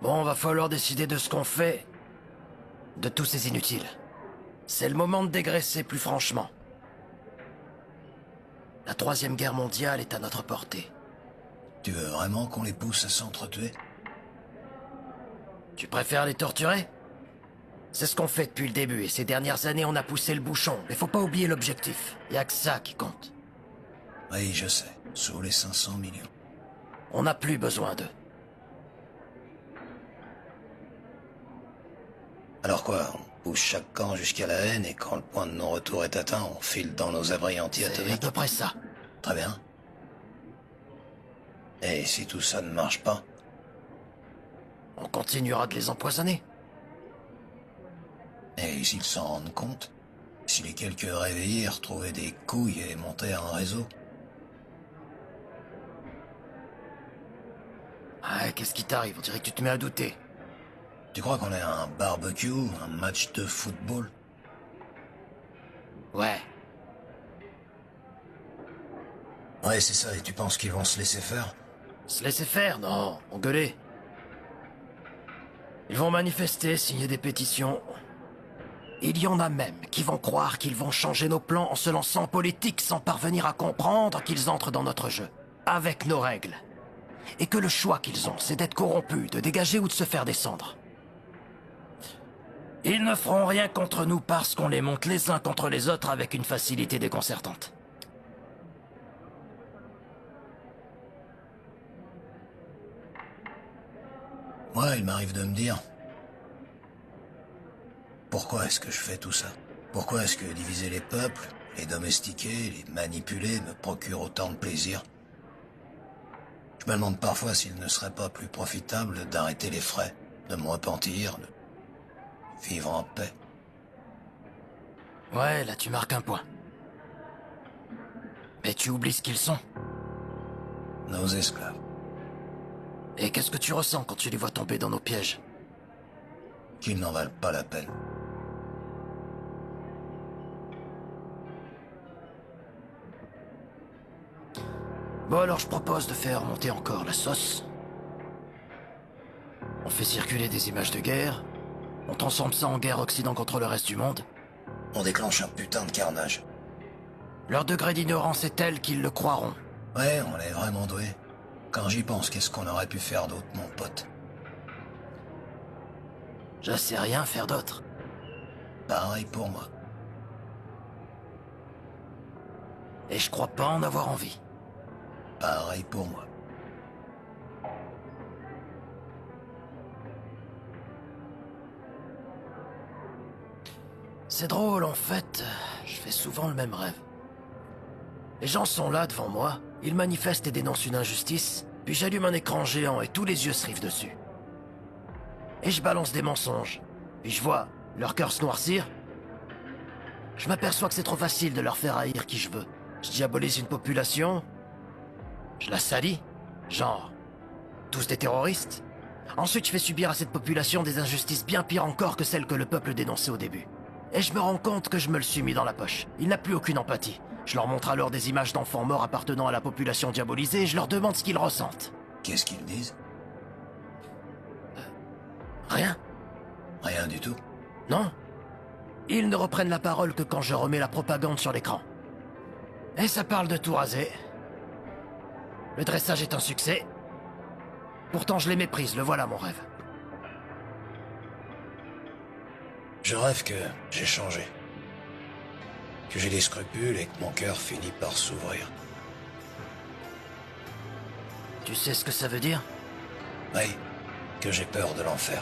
Bon, va falloir décider de ce qu'on fait. De tous ces inutiles. C'est le moment de dégraisser plus franchement. La Troisième Guerre mondiale est à notre portée. Tu veux vraiment qu'on les pousse à s'entretuer? Tu préfères les torturer? C'est ce qu'on fait depuis le début, et ces dernières années on a poussé le bouchon. Mais faut pas oublier l'objectif. Y'a que ça qui compte. Oui, je sais. Sous les 500 millions. On n'a plus besoin d'eux. Alors quoi, on pousse chaque camp jusqu'à la haine et quand le point de non-retour est atteint, on file dans nos abris C'est à anti-atomiques? peu près ça. Très bien. Et si tout ça ne marche pas? On continuera de les empoisonner. Et s'ils s'en rendent compte? Si les quelques réveillés retrouvaient des couilles et montaient un réseau? Ah, qu'est-ce qui t'arrive? On dirait que tu te mets à douter. Tu crois qu'on est à un barbecue, un match de football? Ouais. Ouais, c'est ça, et tu penses qu'ils vont se laisser faire? Se laisser faire? Non, engueuler. Ils vont manifester, signer des pétitions. Il y en a même qui vont croire qu'ils vont changer nos plans en se lançant en politique sans parvenir à comprendre qu'ils entrent dans notre jeu, avec nos règles. Et que le choix qu'ils ont, c'est d'être corrompus, de dégager ou de se faire descendre. Ils ne feront rien contre nous parce qu'on les monte les uns contre les autres avec une facilité déconcertante. Moi, il m'arrive de me dire... Pourquoi est-ce que je fais tout ça? Pourquoi est-ce que diviser les peuples, les domestiquer, les manipuler me procure autant de plaisir? Je me demande parfois s'il ne serait pas plus profitable d'arrêter les frais, de me repentir, de vivre en paix. Ouais, là tu marques un point. Mais tu oublies ce qu'ils sont. Nos esclaves. Et qu'est-ce que tu ressens quand tu les vois tomber dans nos pièges? Qu'ils n'en valent pas la peine. Bon alors je propose de faire monter encore la sauce. On fait circuler des images de guerre. On transforme ça en guerre Occident contre le reste du monde. On déclenche un putain de carnage. Leur degré d'ignorance est tel qu'ils le croiront. Ouais, on est vraiment doué. Quand j'y pense, qu'est-ce qu'on aurait pu faire d'autre, mon pote? Je sais rien faire d'autre. Pareil pour moi. Et je crois pas en avoir envie. Pareil pour moi. C'est drôle, en fait, je fais souvent le même rêve. Les gens sont là devant moi, ils manifestent et dénoncent une injustice, puis j'allume un écran géant et tous les yeux se rivent dessus. Et je balance des mensonges, puis je vois leur cœur se noircir. Je m'aperçois que c'est trop facile de leur faire haïr qui je veux. Je diabolise une population, je la salis, genre, tous des terroristes. Ensuite je fais subir à cette population des injustices bien pires encore que celles que le peuple dénonçait au début. Et je me rends compte que je me le suis mis dans la poche. Il n'a plus aucune empathie. Je leur montre alors des images d'enfants morts appartenant à la population diabolisée et je leur demande ce qu'ils ressentent. Qu'est-ce qu'ils disent? Rien. Rien du tout. Non. Ils ne reprennent la parole que quand je remets la propagande sur l'écran. Et ça parle de tout raser. Le dressage est un succès. Pourtant je les méprise, le voilà mon rêve. Je rêve que j'ai changé. Que j'ai des scrupules et que mon cœur finit par s'ouvrir. Tu sais ce que ça veut dire? Oui, que j'ai peur de l'enfer.